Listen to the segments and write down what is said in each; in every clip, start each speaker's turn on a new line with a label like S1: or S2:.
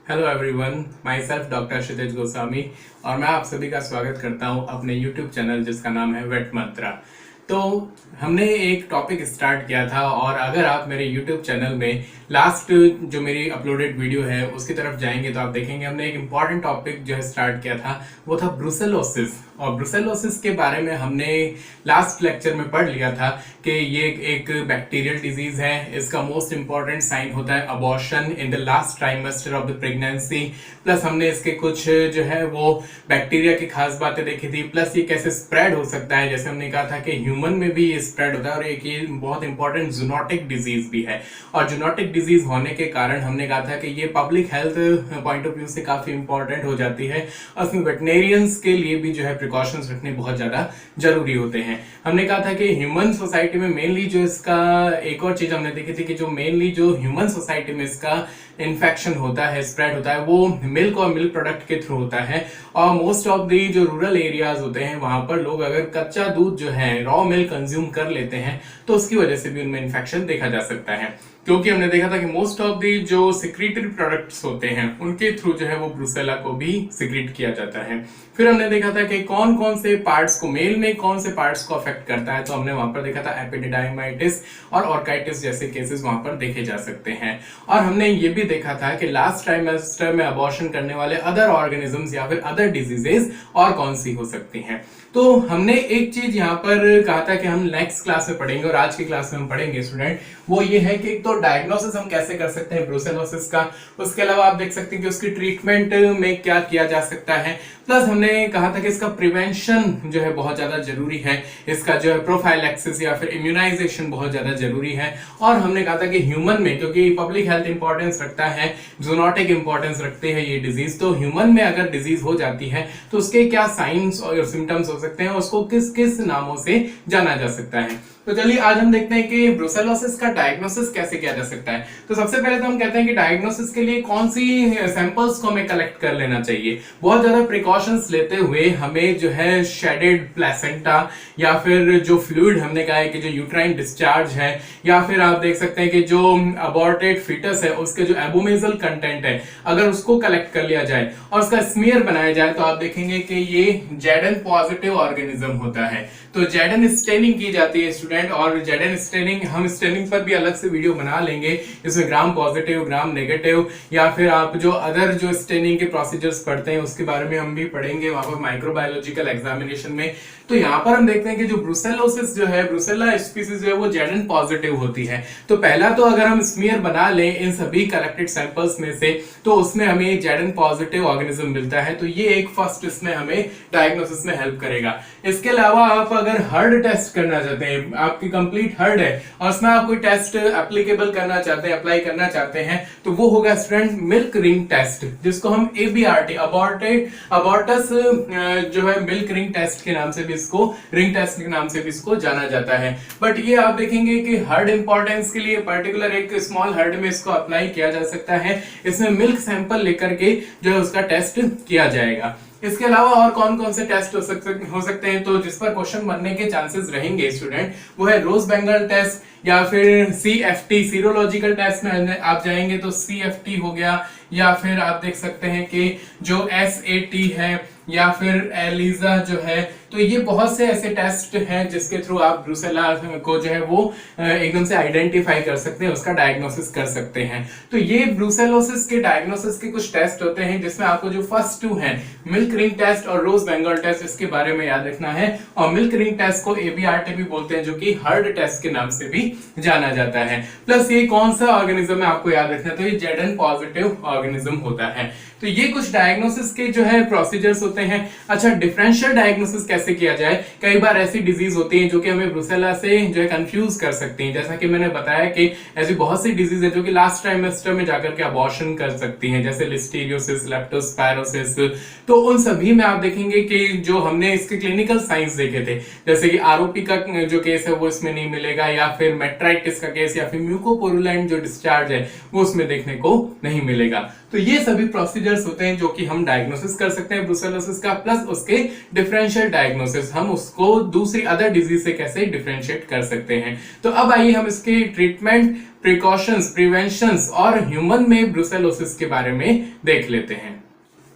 S1: Hello everyone, myself doctor Kshitij Goswami और मैं आप सभी का स्वागत करता हूं अपने यूट्यूब चैनल जिसका नाम है वेट मंत्रा। तो हमने एक टॉपिक स्टार्ट किया था और अगर आप मेरे यूट्यूब चैनल में लास्ट जो मेरी अपलोडेड वीडियो है उसकी तरफ जाएंगे तो आप देखेंगे हमने एक इम्पॉर्टेंट टॉपिक जो है स्टार्ट किया था, वो था ब्रुसेलोसिस। और ब्रुसेलोसिस के बारे में हमने लास्ट लेक्चर में पढ़ लिया था कि ये एक बैक्टीरियल डिजीज है। इसका मोस्ट इंपॉर्टेंट साइन होता है abortion in the last trimester of the pregnancy. Plus हमने इसके कुछ जो है वो बैक्टीरिया की खास बातें देखी थी, प्लस ये कैसे स्प्रेड हो सकता है। जैसे हमने कहा था कि ह्यूमन में भी ये स्प्रेड होता है और एक ये बहुत इंपॉर्टेंट जूनोटिक डिजीज भी है। और जूनोटिक डिजीज होने के कारण हमने कहा था कि ये public health point of view से काफी इंपॉर्टेंट हो जाती है और उसमें वेटनेरियंस के लिए भी जो है प्रिकॉशंस रखने बहुत ज्यादा जरूरी होते हैं। हमने कहा था कि ह्यूमन सोसाइटी में मेनली जो इसका एक और चीज हमने देखी थी कि जो मेनली जो ह्यूमन सोसाइटी में इसका इन्फेक्शन होता है, स्प्रेड होता है, वो मिल्क और मिल्क प्रोडक्ट के थ्रू होता है। और मोस्ट ऑफ दी जो रूरल एरियाज होते हैं वहां पर लोग अगर कच्चा दूध जो है रॉ मिल्क कंज्यूम कर लेते हैं तो उसकी वजह से भी उनमें इन्फेक्शन देखा जा सकता है। क्योंकि हमने देखा था कि मोस्ट ऑफ दी जो सिक्रीटरी प्रोडक्ट्स होते हैं उनके थ्रू जो है वो ब्रुसेला को भी सिक्रीट किया जाता है। फिर हमने देखा था कि कौन कौन से पार्ट्स को, मेल में कौन से पार्ट्स को अफेक्ट करता है, तो हमने वहां पर देखा था एपिडिडाइमाइटिस और ऑर्काइटिस जैसे केसेस वहां पर देखे जा सकते हैं। और हमने ये भी देखा था कि लास्ट ट्राइमेस्टर में अबॉर्शन करने वाले अदर ऑर्गेनिजम्स या फिर अदर डिजीजेस और कौन सी हो सकती हैं। तो हमने एक चीज यहाँ पर कहा था कि हम नेक्स्ट क्लास में पढ़ेंगे और आज की क्लास में हम पढ़ेंगे स्टूडेंट, वो ये है कि एक तो डायग्नोसिस हम कैसे कर सकते हैं ब्रुसेलोसिस का, उसके अलावा आप देख सकते हैं कि उसकी ट्रीटमेंट में क्या किया जा सकता है। प्लस हमने कहा था कि इसका प्रिवेंशन जो है बहुत ज्यादा जरूरी है, इसका जो है प्रोफाइलैक्सिस या फिर इम्यूनाइजेशन बहुत ज्यादा जरूरी है। और हमने कहा था कि ह्यूमन में, क्योंकि पब्लिक हेल्थ इंपॉर्टेंस रखता है, जूनोटिक इंपॉर्टेंस रखते हैं ये डिजीज, तो ह्यूमन में अगर डिजीज हो जाती है तो उसके क्या साइंस और सिम्टम्स हो सकते हैं, उसको किस किस नामों से जाना जा सकता है। तो चलिए आज हम देखते हैं कि ब्रुसेलोसिस का डायग्नोसिस कैसे किया जा सकता है। तो सबसे पहले तो हम कहते हैं कि डायग्नोसिस के लिए कौन सी सैंपल्स को हमें कलेक्ट कर लेना चाहिए। बहुत ज्यादा प्रिकॉशंस लेते हुए हमें जो है शेडेड प्लेसेंटा या फिर जो फ्लूइड हमने कहा है कि जो यूट्राइन डिस्चार्ज है, या फिर आप देख सकते हैं कि जो अबॉर्टेड फीटस है उसके जो एबोमेजल कंटेंट है अगर उसको कलेक्ट कर लिया जाए और उसका स्मीयर बनाया जाए तो आप देखेंगे कि ये जेडन पॉजिटिव ऑर्गेनिज्म होता है। तो जेडन स्टेनिंग की जाती है स्टूडेंट, और जेडन स्टेनिंग हम स्टेनिंग पर भी अलग से वीडियो बना लेंगे, इसमें ग्राम पॉजिटिव, ग्राम नेगेटिव, या फिर आप जो अदर जो स्टेनिंग के प्रोसीजर्स पढ़ते हैं उसके बारे में हम भी पढ़ेंगे वहां पर माइक्रोबायोलॉजिकल एग्जामिनेशन में। तो यहाँ पर हम देखते हैं कि जो ब्रुसेलोसिस जो है, ब्रुसेला स्पीसीज जो है वो जेडन पॉजिटिव होती है। तो पहला तो अगर हम स्मीयर बना लें इन सभी कलेक्टेड सैंपल्स में से तो उसमें हमें जेडन पॉजिटिव ऑर्गेनिज्म मिलता है, तो ये एक फर्स्ट इसमें हमें डायग्नोसिस में हेल्प करेगा। इसके अलावा आप अगर हर्ड टेस्ट करना चाहते हैं, आपकी कंप्लीट हर्ड है और उसमें आप कोई टेस्ट एप्लीकेबल करना चाहते हैं, अप्लाई करना चाहते हैं, तो वो होगा स्टूडेंट मिल्क रिंग टेस्ट, जिसको हम ABRT अबॉर्टस जो है मिल्क रिंग टेस्ट के नाम से भी इसको, रिंग टेस्ट के नाम से भी इसको जाना जाता है। बट ये आप देखेंगे कि हर्ड इंपॉर्टेंस के लिए पर्टिकुलर एक स्मॉल हर्ड में इसको अप्लाई किया जा सकता है। इसमें मिल्क सैंपल लेकर के जो है उसका टेस्ट किया जाएगा। इसके अलावा और कौन कौन से टेस्ट हो सकते हैं, तो जिस पर क्वेश्चन बनने के चांसेस रहेंगे स्टूडेंट वो है रोज बेंगल टेस्ट, या फिर CFT सीरोलॉजिकल टेस्ट में आप जाएंगे तो CFT हो गया, या फिर आप देख सकते हैं कि जो SAT है, या फिर एलिजा जो है। तो ये बहुत से ऐसे टेस्ट हैं जिसके थ्रू आप ब्रुसेला को जो है वो एकदम से आइडेंटिफाई कर सकते हैं, उसका डायग्नोसिस कर सकते हैं। तो ये ब्रुसेलोसिस के डायग्नोसिस के कुछ टेस्ट होते हैं जिसमें आपको जो फर्स्ट टू हैं मिल्क रिंग टेस्ट और रोज बेंगल टेस्ट, इसके बारे में याद रखना है। और मिल्क रिंग टेस्ट को ABRT भी बोलते हैं, जो कि हर्ड टेस्ट के नाम से भी जाना जाता है। प्लस ये कौन सा ऑर्गेनिज्म है आपको याद रखना है, तो ये जेडन पॉजिटिव ऑर्गेनिज्म होता है। तो ये कुछ डायग्नोसिस के जो है प्रोसीजर्स होते हैं। अच्छा, डिफरेंशियल डायग्नोसिस कैसे किया जाए? कई बार ऐसी डिजीज होती है जो कि हमें ब्रुसेला से जो है कंफ्यूज कर सकती हैं। जैसा कि मैंने बताया कि ऐसी बहुत सी डिजीज है जो कि लास्ट ट्राइमेस्टर में जाकर के अबॉर्शन कर सकती हैं, जैसे लिस्टीरियोसिस, लेप्टोस्पायरोसिस। तो उन सभी में आप देखेंगे कि जो हमने इसके क्लिनिकल साइंस देखे थे, जैसे कि आरओपी का जो केस है वो इसमें नहीं मिलेगा, या फिर मेट्राइटिस का केस, या फिर म्यूकोपोरुलेंट जो डिस्चार्ज है वो उसमें देखने को नहीं मिलेगा। तो ये सभी प्रोसीजर्स होते हैं जो कि हम डायग्नोसिस कर सकते हैं ब्रुसेलोसिस का, प्लस उसके डिफरेंशियल डायग्नोसिस, हम उसको दूसरी अदर डिजीज से कैसे डिफरेंशिएट कर सकते हैं। तो अब आइए हम इसके ट्रीटमेंट, प्रिकॉशंस, प्रिवेंशंस और ह्यूमन में ब्रुसेलोसिस के बारे में देख लेते हैं।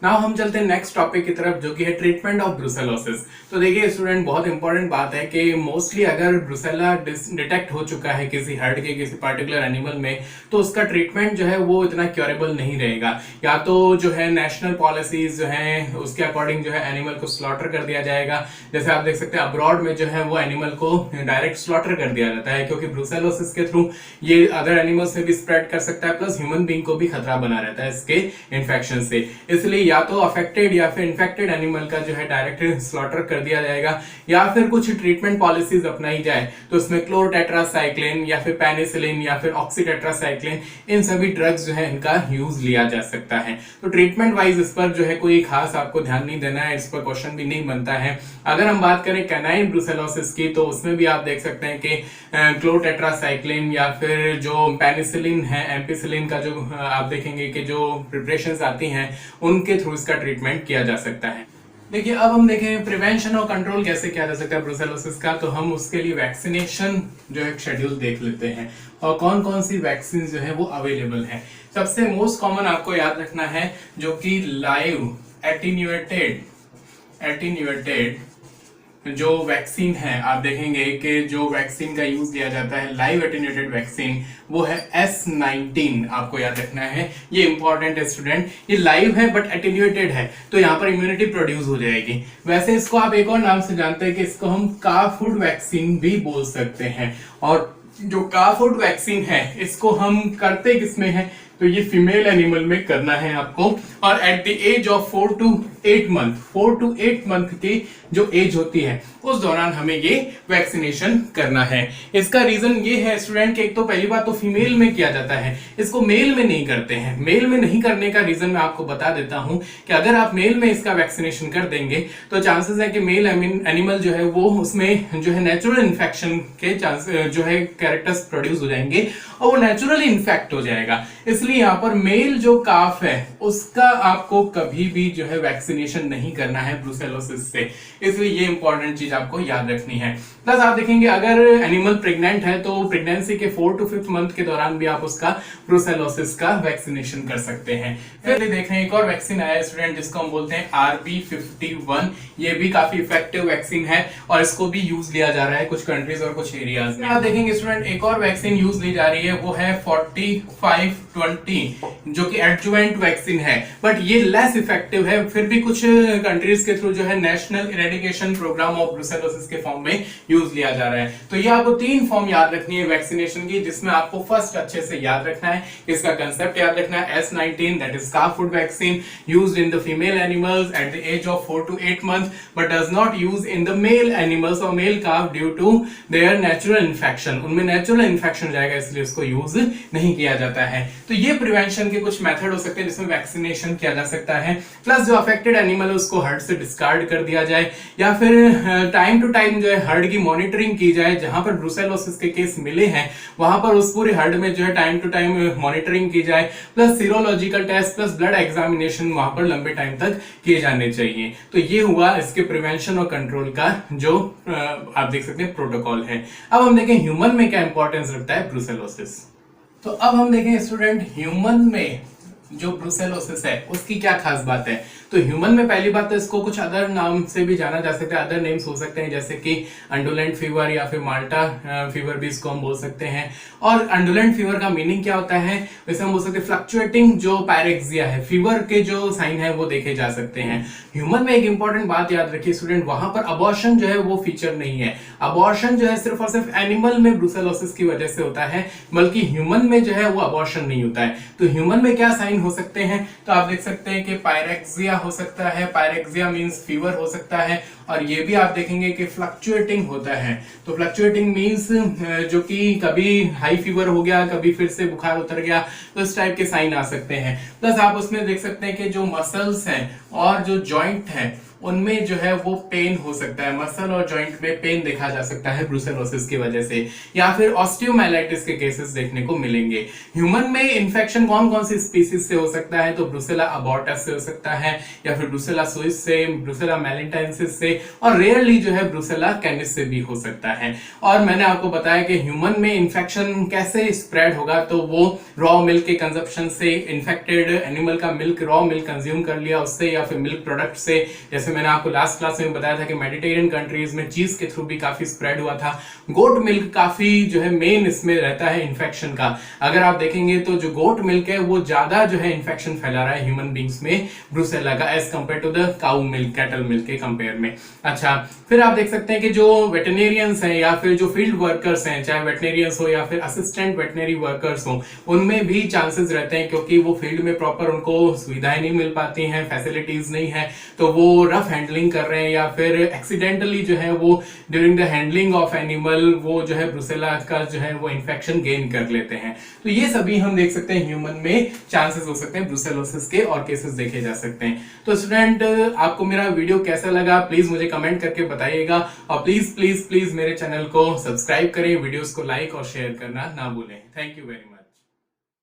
S1: नाउ हम चलते हैं नेक्स्ट टॉपिक की तरफ, जो कि है ट्रीटमेंट ऑफ ब्रुसेलोसिस। तो देखिए स्टूडेंट, बहुत इंपॉर्टेंट बात है कि मोस्टली अगर ब्रुसेला डिटेक्ट हो चुका है किसी हर्ड के किसी पर्टिकुलर एनिमल में, तो उसका ट्रीटमेंट जो है वो इतना क्योरेबल नहीं रहेगा। या तो जो है नेशनल पॉलिसीज जो है उसके अकॉर्डिंग जो है एनिमल को स्लॉटर कर दिया जाएगा। जैसे आप देख सकते हैं अब्रॉड में जो है वो एनिमल को डायरेक्ट स्लॉटर कर दिया जाता है, क्योंकि ब्रुसेलोसिस के थ्रू ये अदर एनिमल से भी स्प्रेड कर सकता है, प्लस ह्यूमन बीइंग को भी खतरा बना रहता है इसके इन्फेक्शन से। इसलिए या तो अफेक्टेड या फिर इन्फेक्टेड एनिमल का जो है डायरेक्ट स्लॉटर कर दिया जाएगा, या फिर कुछ ट्रीटमेंट पॉलिसीज अपनाई जाए तो उसमें क्लोरटेट्रासाइक्लिन या फिर पेनिसिलिन या फिर ऑक्सीटेट्रासाइक्लिन, इन सभी ड्रग्स जो है इनका यूज लिया जा सकता है। तो ट्रीटमेंट वाइज इस पर जो है कोई खास आपको ध्यान नहीं देना है, इस पर क्वेश्चन भी नहीं बनता है। अगर हम बात करें कैनाइन ब्रुसेलोसिस की, तो उसमें भी आप देख सकते हैं कि क्लोरटेट्रासाइक्लिन या फिर जो पेनिसिलिन है, एम्पिसिलिन का जो आप देखेंगे कि जो प्रिपरेशंस आती हैं उनके थ्रू इसका ट्रीटमेंट किया जा सकता है। देखिए अब हम देखें प्रिवेंशन और कंट्रोल कैसे किया जा सकता है ब्रुसेलोसिस का, तो हम उसके लिए वैक्सीनेशन जो एक शेड्यूल देख लेते हैं और कौन कौन सी वैक्सीन जो है वो अवेलेबल है। सबसे मोस्ट कॉमन आपको याद रखना है जो कि लाइव एटीन्यूएटेड जो वैक्सीन है, आप देखेंगे कि जो वैक्सीन का यूज किया जाता है लाइव एटीन्यूएटेड वैक्सीन, वो है S19। आपको याद रखना है, ये इंपॉर्टेंट है स्टूडेंट। ये लाइव है बट एटीन्यूएटेड है, तो यहाँ पर इम्यूनिटी प्रोड्यूस हो जाएगी। वैसे इसको आप एक और नाम से जानते हैं कि इसको हम काफूड वैक्सीन भी बोल सकते हैं। और जो काफूड वैक्सीन है इसको हम करते किसमें है, तो ये फीमेल एनिमल में करना है आपको, और at the age of 4 to 8 month की जो एज होती है उस दौरान हमें ये वैक्सीनेशन करना है। इसका रीजन ये है स्टूडेंट कि एक तो पहली बात तो फीमेल में किया जाता है, इसको मेल में नहीं करते हैं। मेल में नहीं करने का रीजन मैं आपको बता देता हूं कि अगर आप मेल में इसका वैक्सीनेशन कर देंगे तो चांसेस है कि मेल एनिमल जो है वो उसमें जो है नेचुरल इन्फेक्शन के चांस जो है कैरेक्टर्स प्रोड्यूस हो जाएंगे और वो नेचुरली इन्फेक्ट हो जाएगा। इसलिए यहाँ पर मेल जो काफ है उसका आपको कभी भी जो है वैक्सीनेशन नहीं करना है ब्रुसेलोसिस से। इसलिए ये इंपॉर्टेंट चीज आपको याद रखनी है। प्लस आप देखेंगे अगर एनिमल प्रेग्नेंट है तो प्रेगनेंसी के 4 to 5 मंथ के दौरान भी आप उसका ब्रुसेलोसिस का वैक्सीनेशन कर सकते हैं। फिर देख रहे हैं एक और वैक्सीन आया है स्टूडेंट जिसको हम बोलते हैं RB51। ये भी काफी इफेक्टिव वैक्सीन है और इसको भी यूज लिया जा रहा है कुछ कंट्रीज और कुछ एरियाज में। आप देखेंगे स्टूडेंट एक और वैक्सीन यूज ली जा रही है, वो है 4520 जो कि एडजुवेंट वैक्सीन है, बट ये लेस इफेक्टिव है। फिर भी कुछ कंट्रीज के थ्रू जो है national eradication programme of brucellosis के फॉर्म में यूज लिया जा रहा है। तो ये आपको 3 फॉर्म याद रखनी है वैक्सीनेशन की, जिसमें आपको फर्स्ट अच्छे से याद रखना है, इसका कंसेप्ट याद रखना है। S19 that is calf food vaccine used in the female animals at the age of 4 to 8 months but does not use in the male animals और male calf due to their natural infection. उनमें natural infection जाएगा इसलिए उसको use नहीं किया जाता है। तो ये प्रिवेंशन के कुछ मेथड हो सकते हैं जिसमें वैक्सीनेशन किया जा सकता है। प्लस जो अफेक्टेड एनिमल है उसको हर्ड से डिस्कार्ड कर दिया जाए, या फिर टाइम टू टाइम जो है हर्ड की मॉनिटरिंग की जाए। जहां पर ब्रुसेलोसिस के केस मिले हैं वहां पर उस पूरे हर्ड में जो है टाइम टू टाइम मॉनिटरिंग की जाए, plus serological test plus blood examination वहां पर लंबे टाइम तक किए जाने चाहिए। तो ये हुआ इसके प्रिवेंशन और कंट्रोल का जो आप देख सकते हैं प्रोटोकॉल है। अब हम देखें ह्यूमन में क्या इंपॉर्टेंस रखता है ब्रुसेलोसिस। तो अब हम देखें स्टूडेंट ह्यूमन में जो ब्रुसेलोसिस है उसकी क्या खास बात है। तो ह्यूमन में पहली बात तो इसको कुछ अदर नाम से भी जाना जा सकता है, अदर नेम्स हो सकते हैं जैसे कि अंडुलेंट फीवर या फिर माल्टा फीवर भी इसको हम बोल सकते हैं। और अंडुलेंट फीवर का मीनिंग क्या होता है, वैसे हम बोल सकते हैं फ्लक्चुएटिंग जो पायरेक्सिया है, फीवर के जो साइन है वो देखे जा सकते हैं। ह्यूमन में एक इंपॉर्टेंट बात याद रखिए स्टूडेंट, वहां पर अबॉर्शन जो है वो फीचर नहीं है। अबॉर्शन जो है सिर्फ और सिर्फ एनिमल में ब्रुसेलोसिस की वजह से होता है, बल्कि ह्यूमन में जो है वो अबॉर्शन नहीं होता है। तो ह्यूमन में क्या साइन हो सकते हैं, तो आप देख सकते हैं कि पायरेक्सिया हो सकता है, पायरेक्सिया मींस फीवर हो सकता है, और ये भी आप देखेंगे कि फ्लक्चुएटिंग होता है। तो फ्लक्चुएटिंग मीन्स जो कि कभी हाई फीवर हो गया, कभी फिर से बुखार उतर गया, तो इस टाइप के साइन आ सकते हैं। प्लस आप उसमें देख सकते हैं कि जो मसल्स हैं और जो जॉइंट है उनमें जो है वो पेन हो सकता है, मसल और जॉइंट में पेन देखा जा सकता है ब्रुसेलोसिस की वजह से, या फिर ऑस्टियोमाइलाइटिस के केसेस देखने को मिलेंगे। ह्यूमन में इन्फेक्शन कौन कौन सी स्पीसीज से हो सकता है, तो ब्रुसेला अबॉर्टस से हो सकता है, या फिर ब्रुसेला सुइस से, ब्रुसेला मैलेंटाइनसिस से, और रेयरली जो है ब्रुसेला कैनिस से भी हो सकता है। और मैंने आपको बताया कि ह्यूमन में इन्फेक्शन कैसे स्प्रेड होगा, तो वो रॉ मिल्क के कंजप्शन से, इन्फेक्टेड एनिमल का मिल्क, रॉ मिल्क कंज्यूम कर लिया उससे, या फिर मिल्क प्रोडक्ट से, जैसे मैंने आपको लास्ट क्लास में बताया था कि मेडिटेरियन कंट्रीज में चीज के थ्रू भी काफी स्प्रेड हुआ था। गोट मिल्क काफी जो है मेन इसमें रहता है इन्फेक्शन का। अगर आप देखेंगे तो जो गोट मिल्क है वो ज्यादा जो है इन्फेक्शन फैला रहा है ह्यूमन बींग्स में ब्रुसेला का, as compare to the cow milk, cattle milk के कंपेयर में। अच्छा, फिर आप देख सकते हैं कि जो वेटरनेरियंस हैं या फिर जो फील्ड वर्कर्स हैं, चाहे वेटरनेरियंस हो या फिर असिस्टेंट वेटरनरी वर्कर्स हो, उनमें भी चांसेस रहते हैं, क्योंकि वो फील्ड में प्रॉपर उनको सुविधाएं नहीं मिल पाती हैं, फैसिलिटीज नहीं है, तो वो रफ हैंडलिंग कर रहे हैं या फिर एक्सीडेंटली जो है वो during the handling of animal वो जो है ब्रुसेला का जो है वो इन्फेक्शन गेन कर लेते हैं। तो ये सभी हम देख सकते हैं ह्यूमन में चांसेस हो सकते हैं ब्रुसेलोसिस के, और केसेस देखे जा सकते हैं। तो स्टूडेंट, आपको मेरा वीडियो कैसा लगा प्लीज मुझे कमेंट करके बताइएगा, और प्लीज प्लीज प्लीज मेरे चैनल को सब्सक्राइब करें, वीडियोस को लाइक और शेयर करना ना भूलें। Thank you very much.